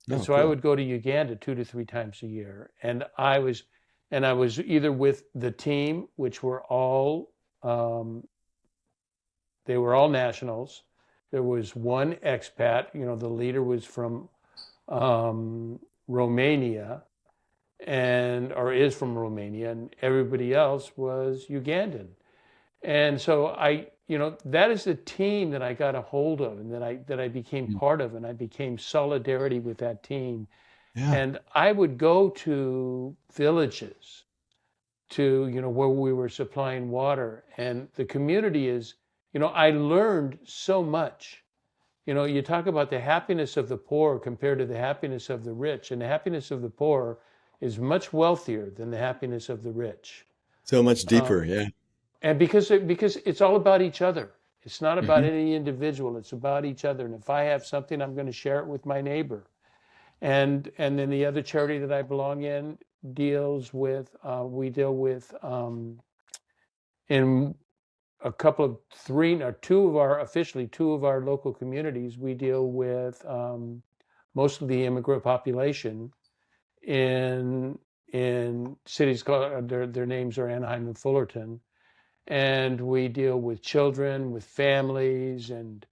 C: And
A: Oh,
C: so I
A: cool.
C: would go to Uganda 2 to 3 times a year. And I was either with the team, which were all, they were all nationals. There was one expat, the leader was from Romania or is from Romania, and everybody else was Ugandan. And so that is the team that I got a hold of and that I became
A: Mm.
C: part of, and I became solidarity with that team.
A: Yeah.
C: And I would go to villages to, where we were supplying water, and the community is, I learned so much. You talk about the happiness of the poor compared to the happiness of the rich, and the happiness of the poor is much wealthier than the happiness of the rich.
A: So much
C: Um,
A: deeper. Yeah.
C: and because it's all about each other. It's not about
A: Hmm.
C: any individual. It's about each other. And if I have something, I'm going to share it with my neighbor. And then the other charity that I belong in deals with we deal with in a couple of three or two of our officially two of our local communities. We deal with most of the immigrant population in cities called their names are Anaheim and Fullerton, and we deal with children, with families, and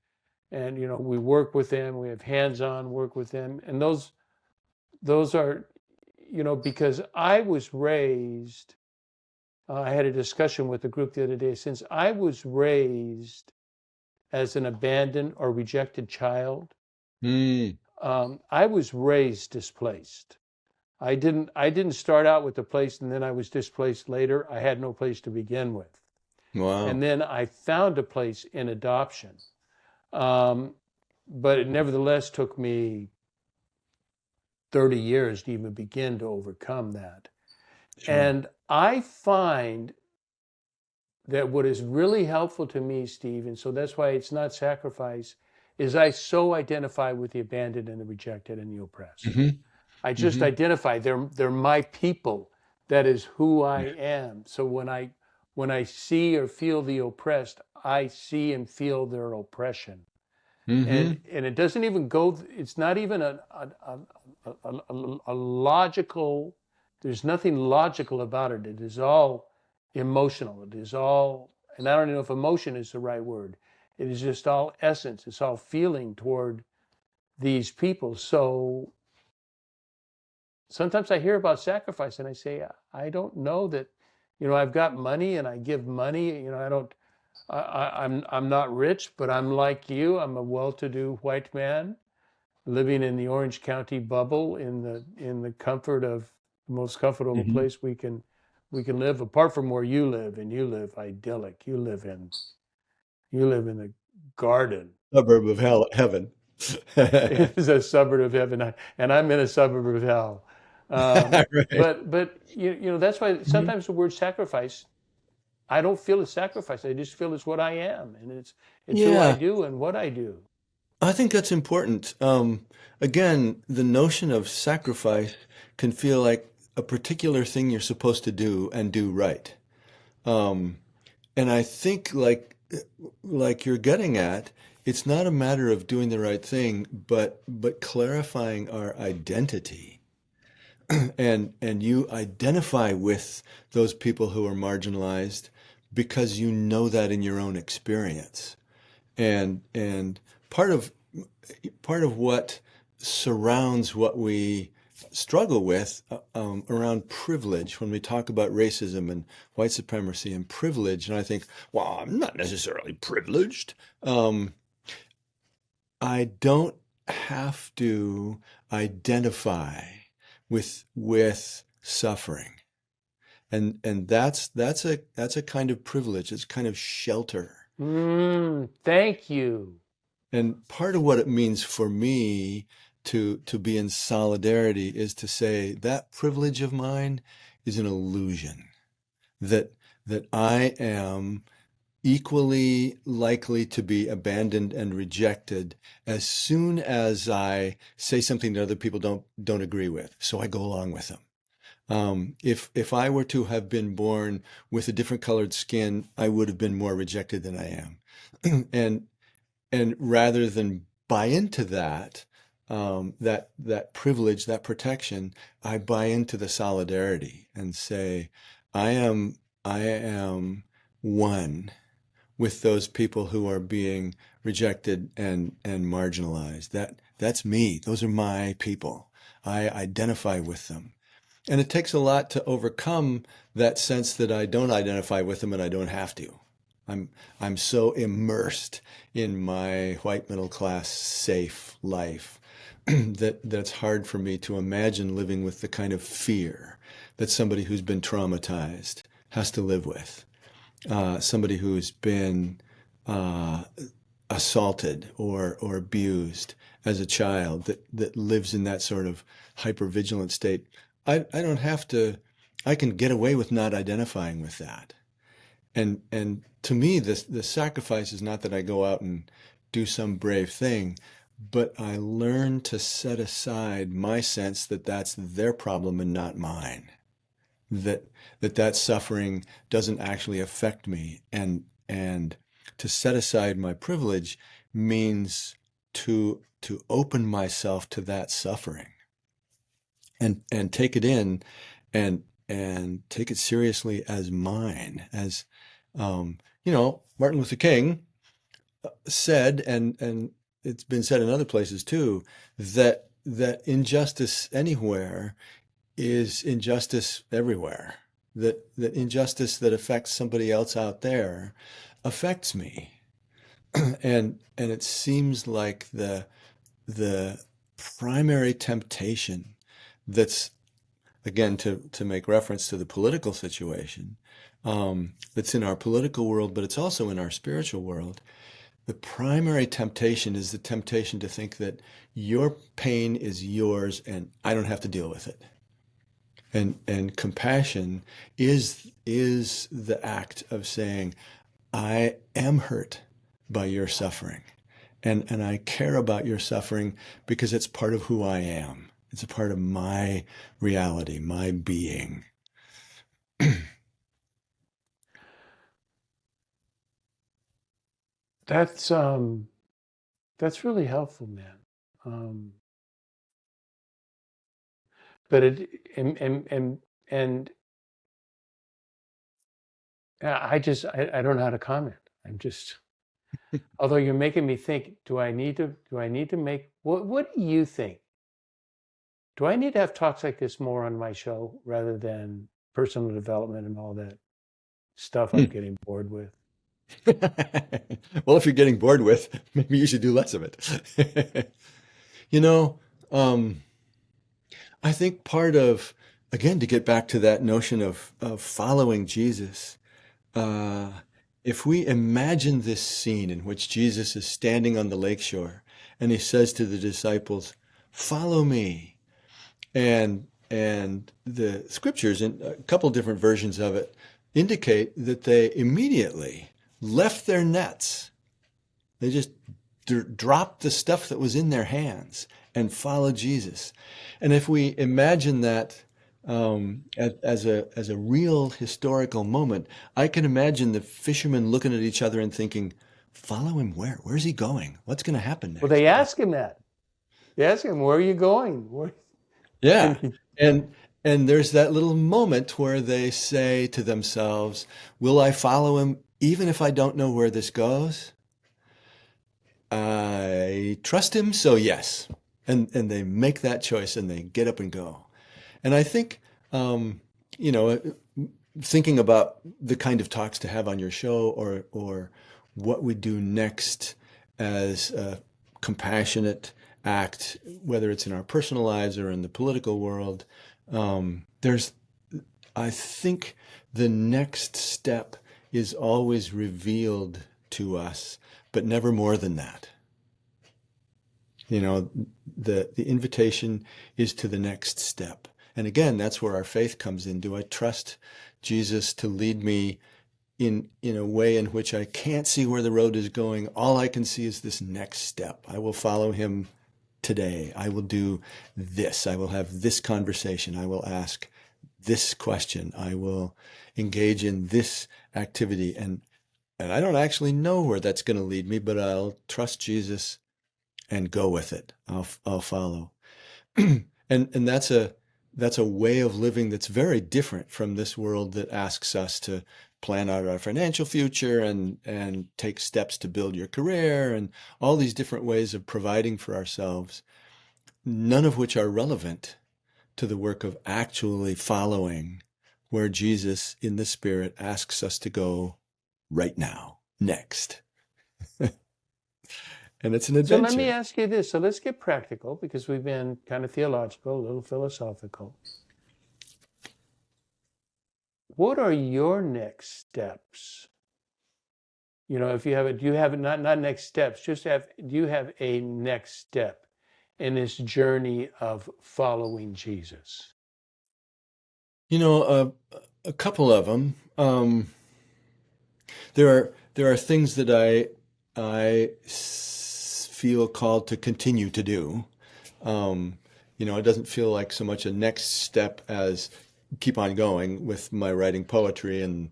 C: we work with them. We have hands-on work with them, and those are, because I was raised. I had a discussion with the group the other day. Since I was raised as an abandoned or rejected child,
A: Mm.
C: I was raised displaced. I didn't start out with a place and then I was displaced later. I had no place to begin with.
A: Wow.
C: And then I found a place in adoption. But it nevertheless took me 30 years to even begin to overcome that.
A: Sure.
C: And I find that what is really helpful to me, Steve, and so that's why it's not sacrifice, is I so identify with the abandoned and the rejected and the oppressed.
A: Hmm.
C: I just
A: Hmm.
C: identify they're my people. That is who I
A: Yeah.
C: am. So when I see or feel the oppressed, I see and feel their oppression. And
A: Hmm.
C: it doesn't even go. It's not even a logical. There's nothing logical about it. It is all emotional. It is all, and I don't even know if emotion is the right word. It is just all essence. It's all feeling toward these people. So sometimes I hear about sacrifice and I say, I don't know that, I've got money and I give money. I don't, I'm not rich, but I'm like you. I'm a well-to-do white man living in the Orange County bubble in the comfort of the most comfortable
A: Hmm.
C: place we can live, apart from where you live, and you live idyllic. You live in the garden.
A: Suburb of hell, heaven.
C: It is a suburb of heaven, and I'm in a suburb of hell. Um,
A: Right.
C: but that's why
A: Mhm.
C: sometimes the word sacrifice, I don't feel it's sacrifice. I just feel it's what I am, and it's who I
A: Yeah,
C: do and what I do.
A: I think that's important. Again, the notion of sacrifice can feel like a particular thing you're supposed to do and do right. Um, and I think like you're getting at, it's not a matter of doing the right thing, but clarifying our identity. And you identify with those people who are marginalized because you know that in your own experience. And part of what surrounds what we struggle with around privilege when we talk about racism and white supremacy and privilege. And I think, well, I'm not necessarily privileged. Um, I don't have to identify with suffering. And that's a kind of privilege. It's kind of shelter.
C: Thank you.
A: And part of what it means for me to be in solidarity is to say that privilege of mine is an illusion, that I am equally likely to be abandoned and rejected as soon as I say something that other people don't agree with. So I go along with them. If I were to have been born with a different colored skin, I would have been more rejected than I am. And rather than buy into that, that privilege, that protection, I buy into the solidarity and say, I am one with those people who are being rejected and marginalized. That's me. Those are my people. I identify with them. And it takes a lot to overcome that sense that I don't identify with them and I don't have to. I'm so immersed in my white middle class safe life that's hard for me to imagine living with the kind of fear that somebody who's been traumatized has to live with. Somebody who's been assaulted or abused as a child that lives in that sort of hypervigilant state. I don't have to, I can get away with not identifying with that. And to me, the sacrifice is not that I go out and do some brave thing, but I learn to set aside my sense that that's their problem and not mine. That suffering doesn't actually affect me, and to set aside my privilege means to open myself to that suffering and take it in and take it seriously as mine. As Martin Luther King said, and it's been said in other places too, that injustice anywhere is injustice everywhere. That injustice that affects somebody else out there affects me. And it seems like the primary temptation that's, again, to make reference to the political situation, that's in our political world, but it's also in our spiritual world. The primary temptation is the temptation to think that your pain is yours and I don't have to deal with it. And compassion is the act of saying, I am hurt by your suffering, and I care about your suffering because it's part of who I am. It's a part of my reality, my being.
C: That's really helpful, man. But it and I don't know how to comment. I'm just, although you're making me think, do I need to make, what do you think? Do I need to have talks like this more on my show rather than personal development and all that stuff I'm getting bored with?
A: Well, if you're getting bored with, maybe you should do less of it. You know, I think part of, again, to get back to that notion of following Jesus, if we imagine this scene in which Jesus is standing on the lakeshore and he says to the disciples, "Follow me," and the scriptures, in a couple different versions of it, indicate that they immediately left their nets. They just dropped the stuff that was in their hands and followed Jesus. And if we imagine that as a real historical moment, I can imagine the fishermen looking at each other and thinking, "Follow him where? Where's he going? What's going to happen next?"
C: Well, they ask him that. They ask him, "Where are you going?"
A: Yeah. And there's that little moment where they say to themselves, "Will I follow him even if I don't know where this goes? I trust him, so yes." and they make that choice and they get up and go. And I think, you know, thinking about the kind of talks to have on your show, or what we do next as a compassionate act, whether it's in our personal lives or in the political world, there's, I think, the next step is always revealed to us, but never more than that. You know, the invitation is to the next step. And again, that's where our faith comes in. Do I trust Jesus to lead me in a way in which I can't see where the road is going? All I can see is this next step. I will follow him today. I will do this. I will have this conversation. I will ask this question. I will engage in this activity. And I don't actually know where that's going to lead me, but I'll trust Jesus and go with it. I'll follow. And that's a way of living that's very different from this world that asks us to plan out our financial future and take steps to build your career and all these different ways of providing for ourselves, none of which are relevant to the work of actually following where Jesus in the Spirit asks us to go right now, next. And it's an
C: So
A: adventure.
C: let me ask you this. So let's get practical, because we've been kind of theological, a little philosophical. What are your next steps? You know, if you have it, do you have it, not next steps, do you have a next step in this journey of following Jesus?
A: You know, a couple of them. There are things that I feel called to continue to do. You know, it doesn't feel like so much a next step as keep on going with my writing poetry and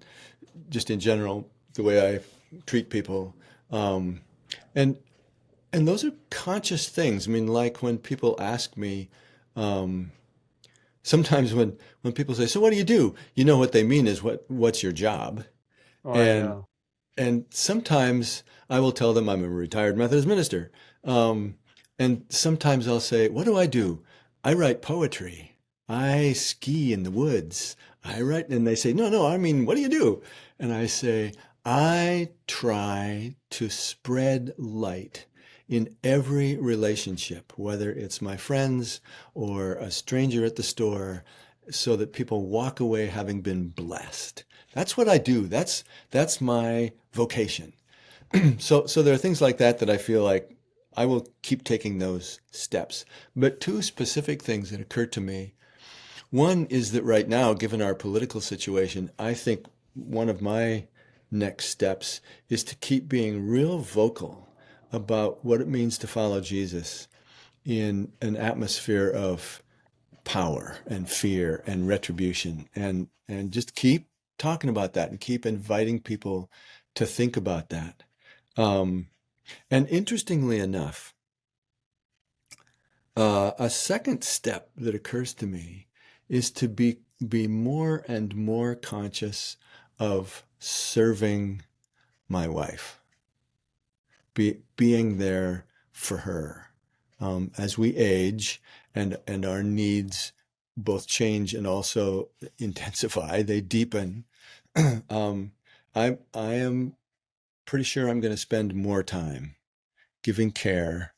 A: just in general the way I treat people. And those are conscious things. I mean, like when people ask me, sometimes when people say, "So what do you do?" You know what they mean is what's your job?
C: Oh, I
A: And
C: know.
A: and sometimes I will tell them I'm a retired Methodist minister. And sometimes I'll say, "What do I do?" "I write poetry. I ski in the woods. I write," and they say, "No, I mean, what do you do?" And I say, "I try to spread light in every relationship, whether it's my friends or a stranger at the store, so that people walk away having been blessed." That's what I do. That's my vocation. So there are things like that I feel like I will keep taking those steps. But two specific things that occur to me. One is that right now, given our political situation, I think one of my next steps is to keep being real vocal about what it means to follow Jesus in an atmosphere of power and fear and retribution, and just keep talking about that and keep inviting people to think about that. And interestingly enough, a second step that occurs to me is to be more and more conscious of serving my wife, being there for her. As we age and our needs both change and also intensify, they deepen. I am pretty sure I'm going to spend more time giving care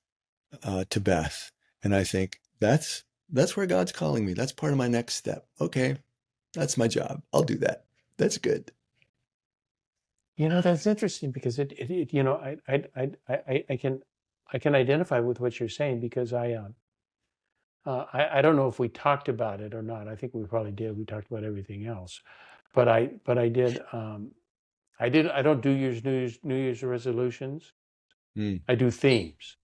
A: to Beth, and I think that's where God's calling me. That's part of my next step. Okay, that's my job. I'll do that. That's good.
C: You know, that's interesting, because you know, I can identify with what you're saying, because I don't know if we talked about it or not. I think we probably did. We talked about everything else, but I did. I don't do New Year's resolutions.
A: Mm,
C: I do themes.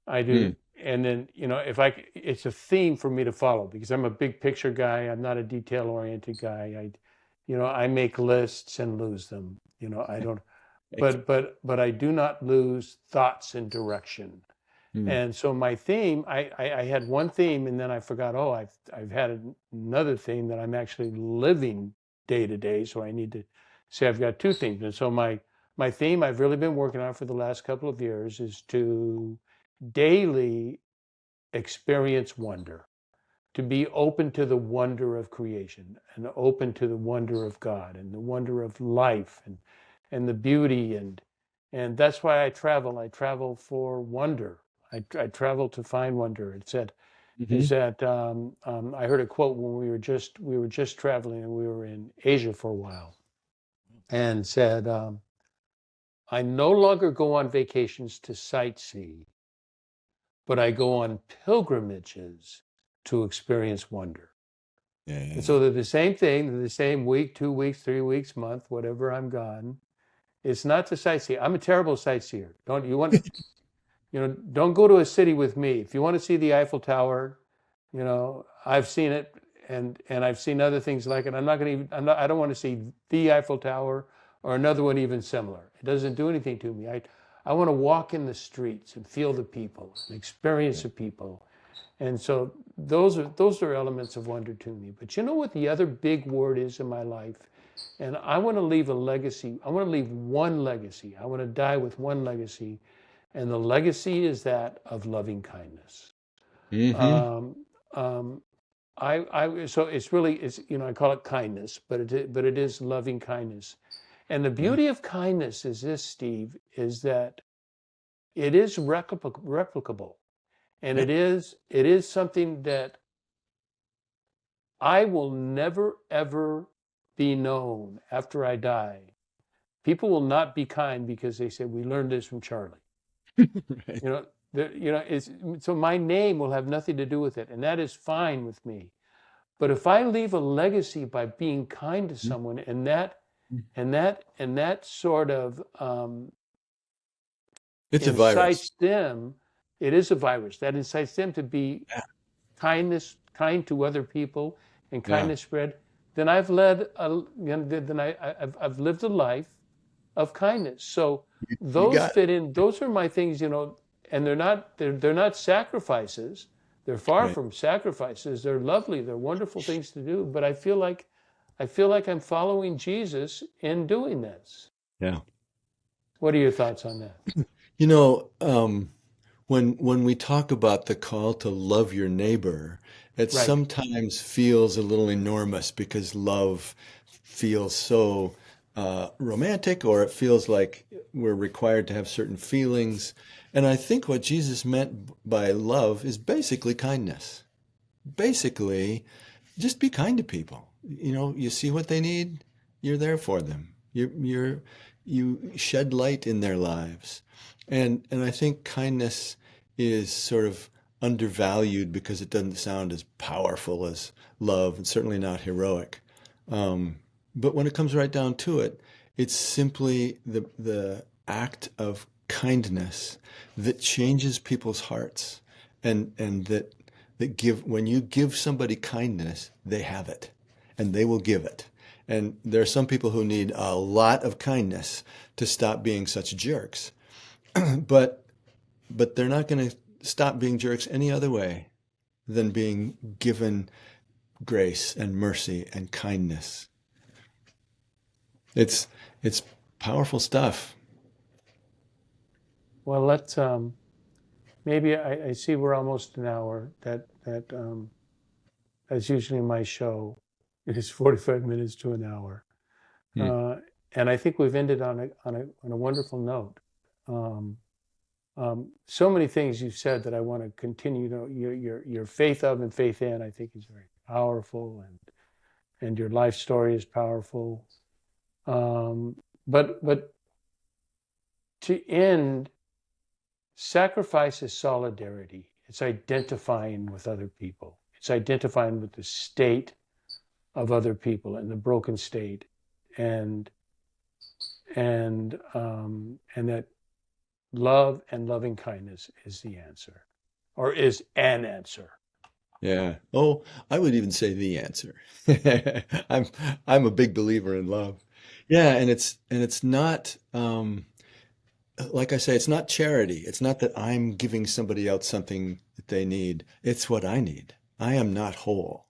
C: I do,
A: mm,
C: and then, you know, it's a theme for me to follow, because I'm a big picture guy. I'm not a detail oriented guy. You know, I make lists and lose them. You know, I don't,
A: thanks.
C: but I do not lose thoughts and direction.
A: Mm,
C: And so my theme, I had one theme, and then I forgot, oh, I've had another theme that I'm actually living day to day. So I need to say I've got two themes. And so my theme I've really been working on for the last couple of years is to daily experience wonder, to be open to the wonder of creation and open to the wonder of God and the wonder of life and the beauty. And that's why I travel. I travel for wonder. I travel to find wonder. It said,
A: Hmm.
C: is that I heard a quote when we were just traveling, and we were in Asia for a while, and said, I no longer go on vacations to sightsee, but I go on pilgrimages to experience wonder. And
A: Yeah.
C: so they're the same thing, they're the same week, 2 weeks, 3 weeks, month, whatever I'm gone. It's not to sightsee. I'm a terrible sightseer. Don't go to a city with me. If you want to see the Eiffel Tower, I've seen it, and I've seen other things like it. I don't want to see the Eiffel Tower or another one even similar. It doesn't do anything to me. I want to walk in the streets and feel the people and experience the people. And so those are elements of wonder to me. But you know what the other big word is in my life? And I want to leave a legacy. I want to leave one legacy. I want to die with one legacy. And the legacy is that of loving kindness.
A: Hmm.
C: Um, um, so I call it kindness, but it is loving kindness. And the beauty of kindness is this, Steve, is that it is replicable. And
A: Yeah.
C: it is something that I will never, ever be known after I die. People will not be kind because they say, we learned this from Charlie.
A: Right.
C: You know, so my name will have nothing to do with it. And that is fine with me. But if I leave a legacy by being kind to someone, and that sort of
A: It's a virus.
C: incites them, it is a virus that incites them to be
A: Yeah.
C: kind to other people, and
A: Yeah.
C: kindness spread. Then I've led I've lived a life of kindness. So
A: You
C: those
A: got it.
C: fit in. Those are my things, and they're not sacrifices. They're far
A: Right.
C: from sacrifices. They're lovely. They're wonderful things to do. But I feel like I'm following Jesus in doing this.
A: Yeah.
C: What are your thoughts on that?
A: You know, when we talk about the call to love your neighbor, it
C: Right.
A: sometimes feels a little enormous because love feels so romantic, or it feels like we're required to have certain feelings. And I think what Jesus meant by love is basically kindness. Basically, just be kind to people. You see what they need, you're there for them. You shed light in their lives. And I think kindness is sort of undervalued because it doesn't sound as powerful as love, and certainly not heroic. But when it comes right down to it, it's simply the act of kindness that changes people's hearts, and that give when you give somebody kindness, they have it, and they will give it. And there are some people who need a lot of kindness to stop being such jerks, but they're not going to stop being jerks any other way than being given grace and mercy and kindness. It's powerful stuff.
C: Well, let's maybe I see we're almost an hour. That's usually my show. It is 45 minutes to an hour,
A: Hmm.
C: uh, and I think we've ended on a wonderful note. So many things you've said that I want to continue. Your faith of and faith in, I think, is very powerful, and your life story is powerful. But to end, sacrifice is solidarity. It's identifying with other people. It's identifying with the state of other people and the broken state, and that love and loving kindness is the answer, or is an answer.
A: Yeah. Oh, I would even say the answer. I'm I'm a big believer in love. Yeah, and it's not like I say, it's not charity. It's not that I'm giving somebody else something that they need. It's what I need. I am not whole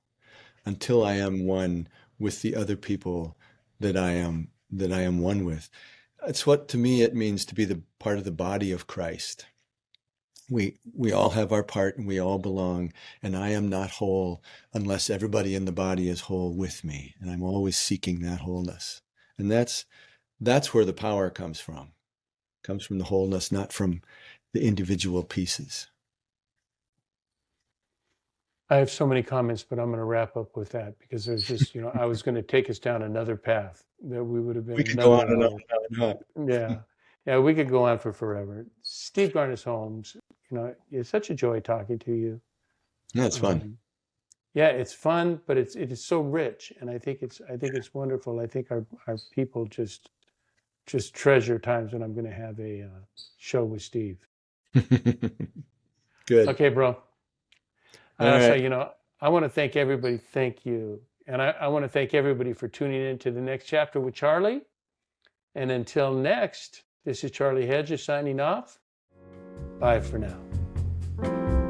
A: until I am one with the other people that I am one with. It's what to me it means to be the part of the body of Christ. We all have our part and we all belong. And I am not whole unless everybody in the body is whole with me. And I'm always seeking that wholeness. And that's where the power comes from. It comes from the wholeness, not from the individual pieces.
C: I have so many comments, but I'm going to wrap up with that because there's just, I was going to take us down another path that we would have been.
A: We could go on and on and on.
C: Yeah. Yeah, we could go on for forever. Steve Garnas-Holmes, it's such a joy talking to you.
A: That's fun.
C: Yeah, it's fun, but it is so rich, and I think it's wonderful. I think our people just treasure times when I'm going to have a show with Steve.
A: Good.
C: Okay, bro.
A: All right.
C: So, I want to thank everybody. Thank you. And I want to thank everybody for tuning in to the next chapter with Charlie. And until next, this is Charlie Hedges signing off. Bye for now.